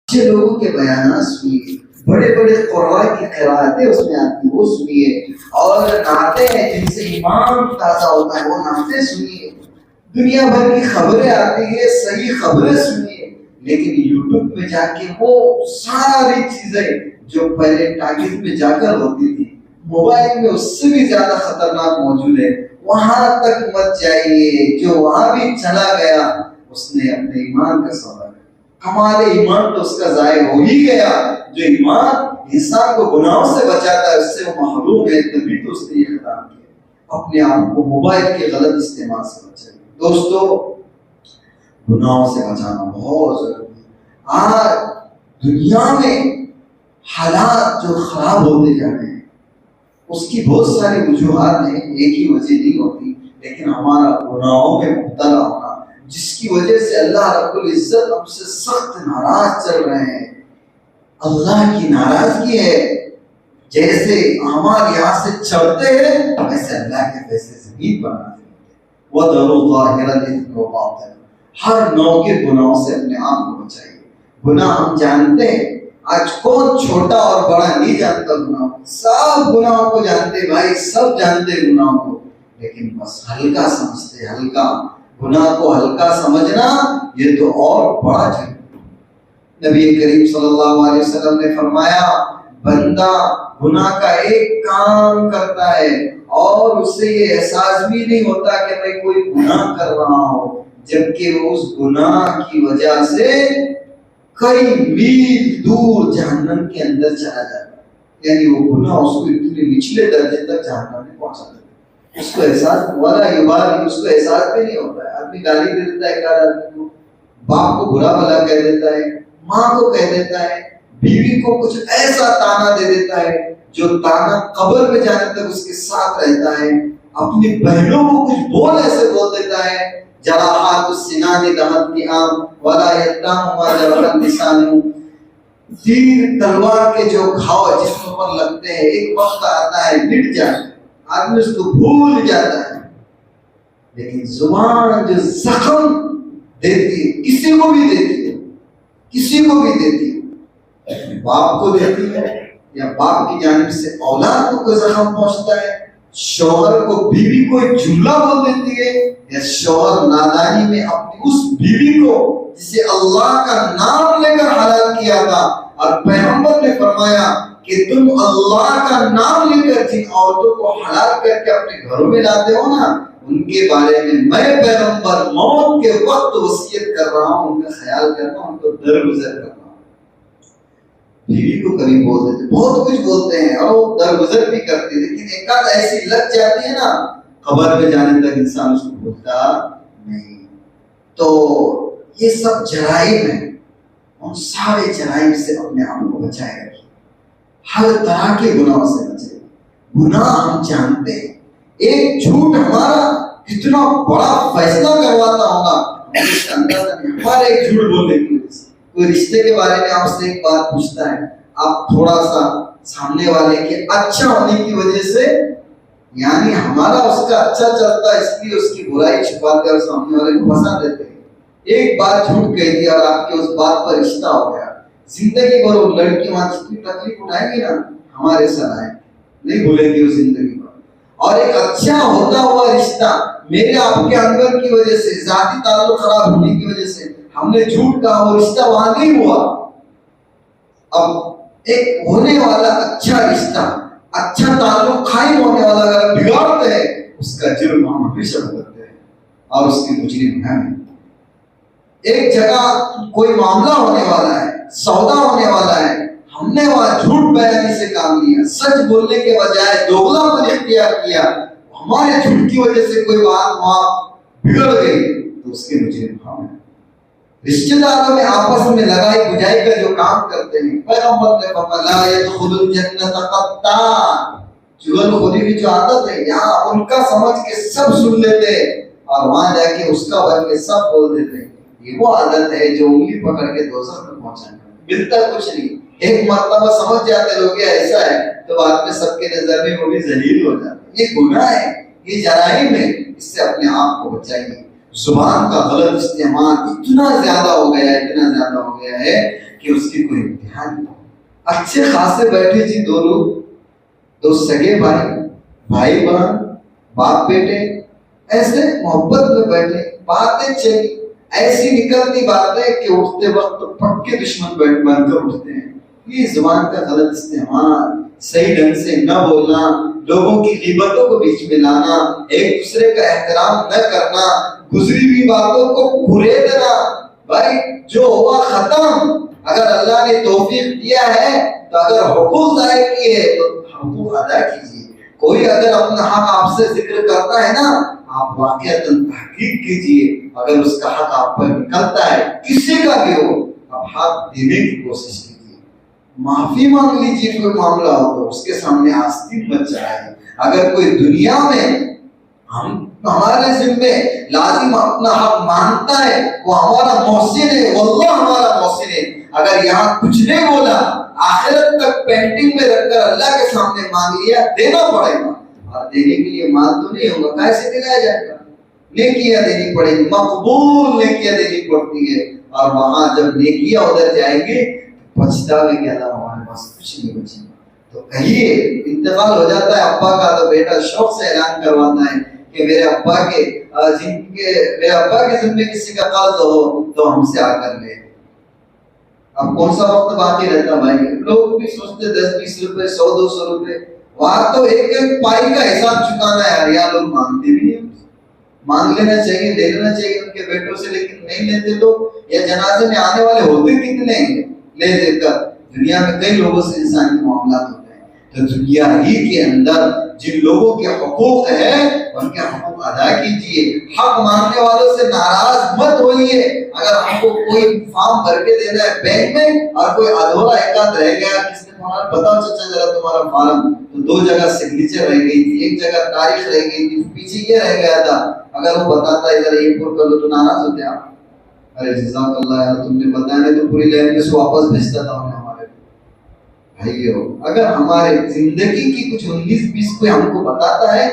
اچھے لوگوں کے بیانات سنیے، بڑے بڑے قرآن کی قرائتیں اس میں آتی ہیں وہ سنیے، اور نعتیں ہیں جن سے ایمان تازہ ہوتا ہے وہ نعتیں سنیے، دنیا بھر کی خبریں آتی ہیں صحیح خبریں سنیے، لیکن یوٹیوب پہ جا کے وہ ساری چیزیں جو پہلے ٹاکیز میں جا کر ہوتی تھی موبائل میں اس سے بھی زیادہ خطرناک موجود ہے، وہاں تک مت جائیے۔ جو وہاں بھی چلا گیا اس نے اپنے ایمان کا سودا کیا، کمال ایمان تو اس کا ضائع ہو ہی گیا۔ جو ایمان انسان کو گناہوں سے بچاتا ہے اس سے وہ محروم ہے، تبھی تو اس نے یہ خطاب کیا۔ اپنے آپ کو موبائل کے غلط استعمال سے بچائیے دوستو، گناہوں سے بچانا بہت ضروری ہے۔ آج دنیا میں حالات جو خراب ہوتے جا رہے ہیں اس کی بہت ساری وجوہات ہیں، ایک ہی وجہ نہیں ہوتی، لیکن ہمارا گناہوں میں مبتلا ہونا جس کی وجہ سے اللہ رب العزت ہم سے سخت ناراض چل رہے ہیں۔ اللہ کی ناراضگی ہے، جیسے اعمال یہاں سے چڑھتے ہیں ویسے اللہ کے فیصلے زمین پر نازل ہوتے ہیں۔ وَذَرُوا ظَاهِرَ الْإِثْمِ وَبَاطِنَهُ، ہر نوع کے گناہوں سے اپنے آپ کو بچائیے۔ گناہ ہم جانتے ہیں، آج کون چھوٹا اور بڑا نہیں جانتا گناہ، سب گناہوں کو جانتے بھائی، سب جانتے گناہوں کو، لیکن بس ہلکا سمجھتے، ہلکا گناہ کو ہلکا سمجھنا یہ تو اور بڑا جرم۔ نبی کریم صلی اللہ علیہ وسلم نے فرمایا بندہ گناہ کا ایک کام کرتا ہے اور اسے یہ احساس بھی نہیں ہوتا کہ میں کوئی گناہ کر رہا ہوں، جبکہ وہ اس گناہ کی وجہ سے کئی میل دور جہنم کے اندر چلا جاتا ہے، یعنی وہ گناہ اس کو اتنے نچلے درجے تک جہنم میں پہنچا دیتا ہے، اس کو احساس والا یبال، اس کو احساس بھی نہیں ہوتا ہے۔ آدمی گالی دے دیتا ہے ایک آدمی کو، باپ کو برا بھلا کہہ دیتا ہے، ماں کو کہہ دیتا ہے، بیوی کو کچھ ایسا تانا دے دیتا ہے جو تانا قبر میں جانے تک اس کے ساتھ رہتا ہے، اپنی بہنوں کو کچھ بول ایسے بول دیتا ہے، جراحات السنان دہت النعام ولا یتام ما جرح اللسان، تیر تلوار کے جو گھاؤ جسم پر لگتے ہیں ایک وقت آتا ہے مٹ جاتا ہے، آدمی اس کو بھول جاتا ہے، لیکن زبان جو زخم دیتی ہے کسی کو بھی دیتی ہے، کسی کو بھی دیتی ہے، باپ کو دیتی ہے یا باپ کی جانب سے اولاد کو کوئی زخم پہنچتا ہے، شوہر کو بیوی کو ایک جملہ بول دیتی ہے، یا شوہر نادانی میں اپنی اس بیوی کو جسے اللہ کا نام لے کر حلال کیا تھا، اور پیغمبر نے فرمایا کہ تم اللہ کا نام لے کر جن عورتوں کو حلال کر کے اپنے گھروں میں لاتے ہو نا، ان کے بارے میں پیغمبر موت کے وقت وصیت کر رہا ہوں ان کا خیال کرنا، ان کو درگزر کرنا۔ بیوی کو کبھی بول دیتے، بہت کچھ بولتے ہیں اور وہ درگزر بھی کرتے ہیں، لیکن ایک آدھ ایسی لگ جاتی ہے نا قبر میں جانے تک انسان اس کو بھولتا نہیں۔ تو یہ سب جرائم ہیں، ان سارے جرائم سے اپنے آپ کو بچائے رکھیے، ہر طرح کے گناہوں سے بچائیے۔ گناہ ہم جانتے ہیں، ایک جھوٹ ہمارا کتنا بڑا فیصلہ کرواتا ہوگا ہمارے ایک جھوٹ بولنے کی وجہ سے۔ کوئی رشتے کے بارے میں آپ سے ایک بات پوچھتا ہے، آپ تھوڑا سا سامنے والے کے اچھا ہونے کی وجہ سے، یعنی ہمارا اس کا اچھا چلتا ہے اس لیے اس کی برائی چھپاتے اور سامنے والے کو پھنسا دیتے ہیں، ایک بات جھوٹ کہہ دیا اور آپ کے اس بات پر رشتہ ہو گیا، زندگی بھر وہ لڑکی وہاں جتنی تکلیف اٹھائے گی نا ہمارے ساتھ آئے نہیں بھولے گی وہ زندگی بھر۔ اور ایک اچھا ہوتا ہوا رشتہ میرے آپ کے اندر کی وجہ سے، ذاتی تعلق خراب ہونے کی وجہ سے ہم نے جھوٹ کہا، وہ رشتہ وہاں نہیں ہوا۔ اب ایک ہونے والا اچھا رشتہ، اچھا تعلق قائم ہونے والا اگر بگاڑتے ہیں اس کا جرم ہم ہمیشہ کرتے ہیں اور اس کے مجرم ہیں۔ ایک جگہ کوئی معاملہ ہونے والا ہے، سودا ہونے والا ہے، ہم نے وہاں جھوٹ بیانی سے کام لیا، سچ بولنے کے بجائے دوغلا پن اختیار کیا، ہمارے جھوٹ کی وجہ سے کوئی بات وہاں بگڑ گئی تو اس کے مجرم ہم ہیں۔ رشتہ داروں میں آپس میں لڑائی بجائی کا جو کام کرتے ہیں، پیغمبر نے فرمایا لا يدخل الجنت قطان، چغل خوری کی جو عادت ہے یہاں ان کا سمجھ کے سب سن لیتے اور وہاں جا کے اس کا بن کے سب بول دیتے، یہ وہ عادت ہے جو انگلی پکڑ کے دوزخ میں پہنچانے ملتا کچھ نہیں۔ ایک مرتبہ سمجھ جاتے لوگ ایسا ہے تو بعد میں سب کے نظر میں وہ بھی ذلیل ہو جاتے۔ یہ گناہ ہے، یہ جرائم ہے، اس سے اپنے آپ کو بچائیے۔ زبان کا غلط استعمال اتنا زیادہ ہو گیا ہے، اتنا زیادہ ہو گیا ہے کہ اس کی کوئی امتحان نہیں. اچھے خاصے بیٹھے جی دو لوگ، دو سگے بھائی، بھائی بہن، باپ بیٹے، ایسے محبت میں بیٹھے، باتیں چلی، ایسی نکلتی باتیں کہ اٹھتے وقت پکے دشمن بن کر اٹھتے ہیں. یہ زبان کا غلط استعمال، صحیح ڈھنگ سے نہ بولنا، لوگوں کی غیبتوں کو بیچ میں لانا، ایک دوسرے کا احترام نہ کرنا، گزری ہوئی باتوں کو بھولے دینا. بھائی جو ہوا ختم. اگر اللہ نے توفیق دیا ہے تو اگر حقوق ضائع کیے تو حقوق ادا کیجیے. کوئی اگر اپنا حق آپ سے ذکر کرتا ہے نا، آپ واقعتاً تحقیق کیجیے. اگر اس کا حق آپ پر نکلتا ہے، کسی کا بھی ہو، آپ حق دینے کی کوشش کیجیے. معافی مانگ لیجیے. کوئی معاملہ ہو تو اس کے سامنے آستین مت چڑھائیے. اگر کوئی دنیا میں ہمارے ذمے لازم اپنا حق مانتا ہے، وہ ہمارا محسن ہے، واللہ ہمارا محسن ہے. اگر یہاں کچھ نہیں بولا، آخرت تک پینٹنگ میں رکھ کر اللہ کے سامنے مانگ لیا، دینا پڑے گا. اور دینے کے لیے مال تو نہیں ہوگا، کیسے دلایا جائے گا؟ نیکیاں دینی پڑیں گی، مقبول نیکیاں دینی پڑتی ہے. اور وہاں جب نیکیاں ادھر جائیں گے، پچھتاوے کے علاوہ ہمارے پاس کچھ نہیں بچے گا. تو کہیے انتقال ہو جاتا ہے ابا کا تو بیٹا شوق سے اعلان کرواتا ہے کہ میرے ابا کے ذمے کسی کا قرض ہو تو ہم سے آ کر لے. اب کون سا وقت باقی رہتا بھائی؟ لوگ بھی سوچتے 10-20 روپے، 100-200 روپے، وہاں تو ایک ایک پائی کا حساب چکانا ہے یار. یہاں لوگ مانگتے بھی نہیں. مانگ لینا چاہیے، لے لینا چاہیے ان کے بیٹوں سے، لیکن نہیں لیتے لوگ. یا جنازے میں آنے والے ہوتے کتنے ہیں لے دے کر. دنیا میں کئی لوگوں سے انسان کے معاملات ہوتے ہیں. تو دنیا ہی کے اندر جن لوگوں کے حقوق ہیں ان کے حقوق ادا کیجیے. حق مانگنے والوں سے ناراض مت ہوئیے. اگر ہم کو کوئی فارم بھر کے دینا ہے بینک میں اور کوئی ادھورا ایک آدھ رہ گیا، کس نے تمہارا بتاؤ چچا ذرا تمہارا فارم، تو 2 جگہ سگنیچر رہ گئی تھی، 1 جگہ تاریخ رہ گئی تھی، پیچھے یہ رہ گیا تھا. اگر وہ بتاتا ہے ذرا یہ پور کر لو تو ناراض ہوتے آپ. ارے جزاک اللہ یار تم نے بتایا نہیں تو پوری لینگویج کو واپس بھیجتا تھا ہمارے بھائیو. اگر ہمارے زندگی کی کچھ 19-20 کوئی ہم کو بتاتا ہے،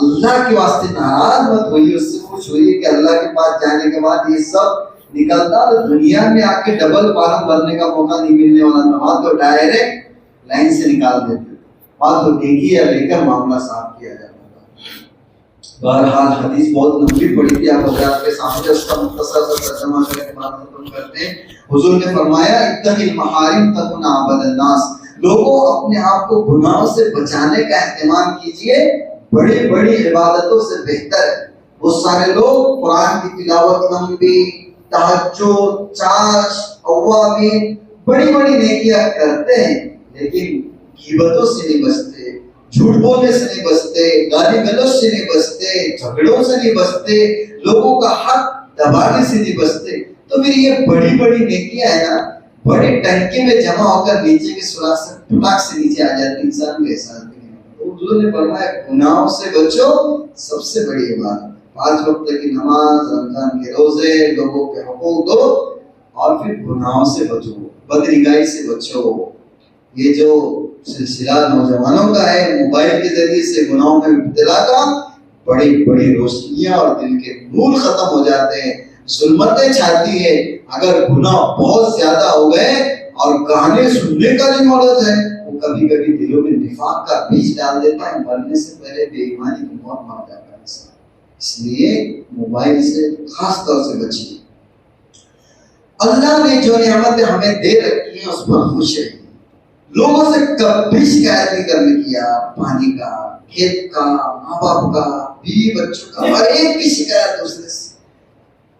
اللہ کے واسطے ناراض مت ہوئیے، اس سے خوش ہوئیے کہ اللہ کے پاس جانے کے بعد یہ سب نکلتا تو دنیا میں آ کے ڈبل فارم بھرنے کا موقع نہیں ملنے والا تھا. وہاں تو ڈائریکٹ لائن سے نکال دیتے، وہاں تو نیکیاں لے کر معاملہ صاف کیا جاتا. بہرحال حدیث بہت لمبی پڑی تھی، آپ حضرات کے سامنے اس کا مختصر سا ترجمہ کر کے بات ختم کرتے ہیں. حضور نے فرمایا اتق المحارم تکن عبد الناس. لوگوں اپنے آپ کو گناہوں سے بچانے کا اہتمام کیجئے، بڑی بڑی عبادتوں سے بہتر ہے. بہت سارے لوگ قرآن کی تلاوت لمبی، تہجد، چاش، اوابین، بڑی بڑی نیکیاں کرتے ہیں، لیکن غیبتوں سے نہیں بچتے، جھوٹ بولنے سے نہیں بچتے، گالی گلوچ سے نہیں بچتے، جھگڑوں سے نہیں بچتے، لوگوں کا حق دبانے سے نہیں بچتے. تو پھر یہ بڑی بڑی نیکیاں ہیں نا، بڑی ٹنکی میں جمع ہو کر نیچے کے سوراخ سے پٹاک سے نیچے آ جاتی، انسان کو احساس بھی نہیں ہوتا. تو حضور نے فرمایا گناہوں سے بچو، سب سے بڑی عبادت 5 وقت کی نماز، رمضان کے روزے، لوگوں کے حقوق دو، اور پھر گناہوں سے بچو، بدنگاہی سے بچو. یہ جو سلسلہ نوجوانوں کا ہے موبائل کے ذریعے سے گناہوں میں مبتلا کا، بڑی بڑی روشنیاں اور دل کے نور ختم ہو جاتے ہیں، ظلمتیں چھاتی ہے. اگر گناہ بہت زیادہ ہو گئے اور گانے سننے کا جو عادت ہے وہ کبھی کبھی دلوں میں نفاق کا بیج ڈال دیتا ہے، مرنے سے پہلے بے ایمانی کی موت مر جاتا ہے انسان. اس لیے موبائل سے خاص طور سے بچیے. اللہ نے جو نعمتیں ہمیں دے رکھی ہیں اس پر خوش رہیے. لوگوں سے کبھی شکایت نہیں کرنے کی، پانی کا، کھیت کا، ماں باپ کا، بیوی بچوں کا، ہر ایک کی شکایت دوسرے سے.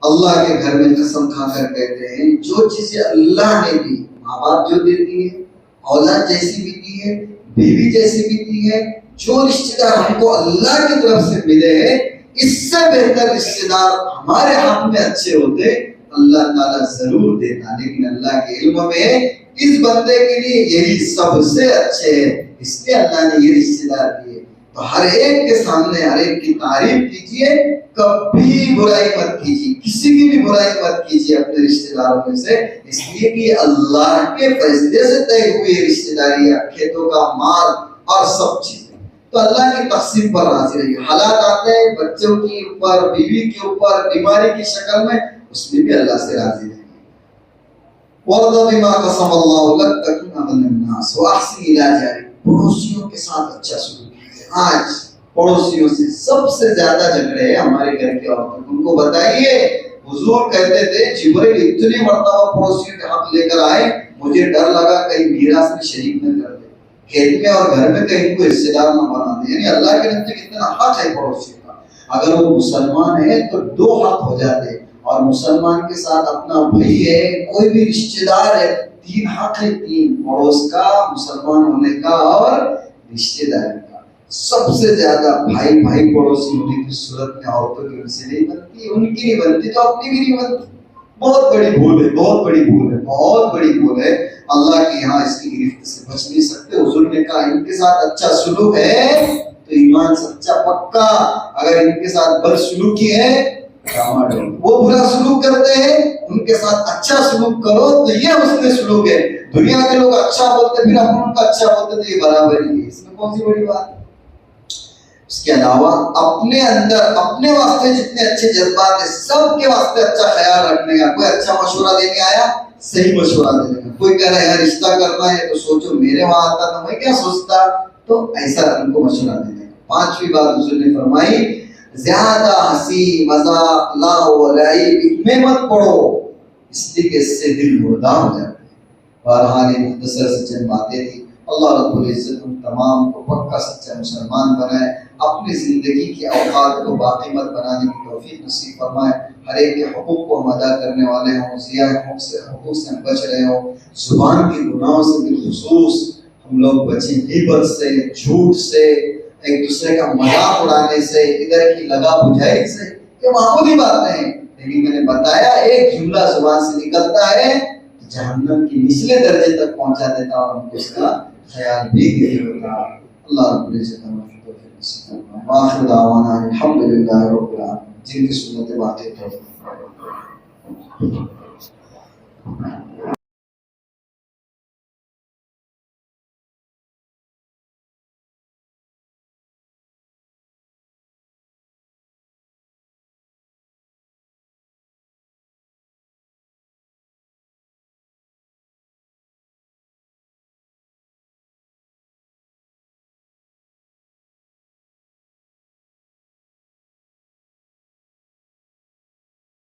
اللہ کے گھر میں قسم کھا کر کہتے ہیں جو چیزیں اللہ نے دی، ماں باپ جو دیتی ہے، اولاد جیسی بھی دی ہے، بیوی جیسی بھی دی ہے، جو رشتے دار ہم کو اللہ کی طرف سے ملے ہیں، اس سے بہتر رشتے دار ہمارے حق میں اچھے ہوتے اللہ تعالیٰ ضرور دیتا. لیکن اللہ کے علم میں ہے اس بندے کے لیے یہی سب سے اچھے ہے، اس لیے اللہ نے یہ رشتے دار دیے. تو ہر ایک کے سامنے ہر ایک کی تعریف کیجیے، کبھی برائی مت کیجیے، کسی کی بھی برائی مت کیجیے اپنے رشتے داروں میں سے، اس لیے کہ اللہ کے فیصلے سے طے ہوئی رشتے داری ہے، کھیتوں کا مال اور سب چیزیں. تو اللہ کی تقسیم پر راضی رہیے. حالات آتے ہیں بچوں کے اوپر، بیوی کے اوپر، بیماری کی شکل میں، اس میں بھی اللہ سے راضی رہیے. وَارْضَ بِمَا قَسَمَ اللَّهُ لَكَ تَكُنْ أَغْنَى النَّاسِ وَأَحْسِنْ إِلَىٰ جَارِكَ. پڑوسیوں کے ساتھ اچھا سلوک کیجیے. آج پڑوسیوں سے سب سے زیادہ جھگڑے ہیں ہمارے گھر کے عورتوں. ان کو بتائیے, حضور کہتے تھے جبرائیل اتنی مرتبہ پڑوسیوں کے حق لے کر آئے, مجھے ڈر لگا کہیں میراث میں شریک نہ کر دے, کھیت میں اور گھر میں کہیں کو حصے دار نہ بنا دے. یعنی اللہ کے نزدیک اتنا حق ہے پڑوسیوں کا. اگر وہ مسلمان ہے تو 2 حق ہو جاتے, اور مسلمان کے ساتھ اپنا بھائی ہے, کوئی بھی رشتہ دار ہے, 3 حق ہے, 3, پڑوس کا, مسلمان ہونے کا اور رشتہ داری کا. سب سے زیادہ بھائی بھائی پڑوسی ہونے کی صورت میں عورتوں کی ان سے نہیں بنتی, ان کی نہیں بنتی تو اپنی بھی نہیں بنتی. بہت بڑی بھول ہے, بہت بڑی بھول ہے, بہت بڑی بھول ہے. اللہ کے یہاں اس کی گرفت سے بچ نہیں سکتے. حضور نے کہا ان کے ساتھ اچھا سلوک ہے تو ایمان سچا پکا, اگر ان کے ساتھ بد سلوکی ہے وہ برا سلوک کرتے ہیں, ان کے ساتھ اچھا سلوک کرو تو یہ حسن سلوک ہے. دنیا کے لوگ اچھا بولتے پھر اپن کا اچھا بولتے تو یہ برابر ہی ہے, اس میں کون سی بڑی بات ہے. اس کے علاوہ اپنے اندر اپنے واسطے جتنے اچھے جذبات ہیں سب کے واسطے اچھا خیال رکھنے کا. کوئی اچھا مشورہ دینے آیا, صحیح مشورہ دینے کا. کوئی کہہ رہا ہے رشتہ کرنا ہے تو سوچو میرے وہاں آتا تو میں کیا سوچتا, تو ایسا ان کو مشورہ دینے کا. 5ویں بات حضور نے فرمائی, زیادہ ہنسی مذاق لاؤ لعب میں مت پڑو, اس لیے کہ اس سے دل مردہ ہو جاتا ہے. بہرحال مختصر سے چند باتیں تھیں. اللہ رب العزت ہم تمام کو پکا سچا مسلمان بنائے, اپنی زندگی کے اوقات کو باقیمت بنانے کی توفیق نصیب فرمائے. ہر ایک کے حقوق کو ہم ادا کرنے والے ہوں, ضیاء حقوق سے ہم بچ رہے ہوں. زبان کی گناہوں سے بالخصوص ہم لوگ بچیں, غیبت سے, جھوٹ سے, ایک دوسرے کا مذاق اڑانے سے, ادھر کی لگا بجھائی سے. یہ معمولی باتیں ہیں, لیکن میں نے بتایا ایک جملہ زبان سے نکلتا ہے جہنم کی نچلے درجے تک پہنچا دیتا, اور ہم کو اس کا خیال بھی نہیں ہوتا. اللہ رب العزت ہمیں توفیق نصیب فرمائے. وآخر دعوانا الحمدللہ رب العالمین. جن کی سنت باتیں تو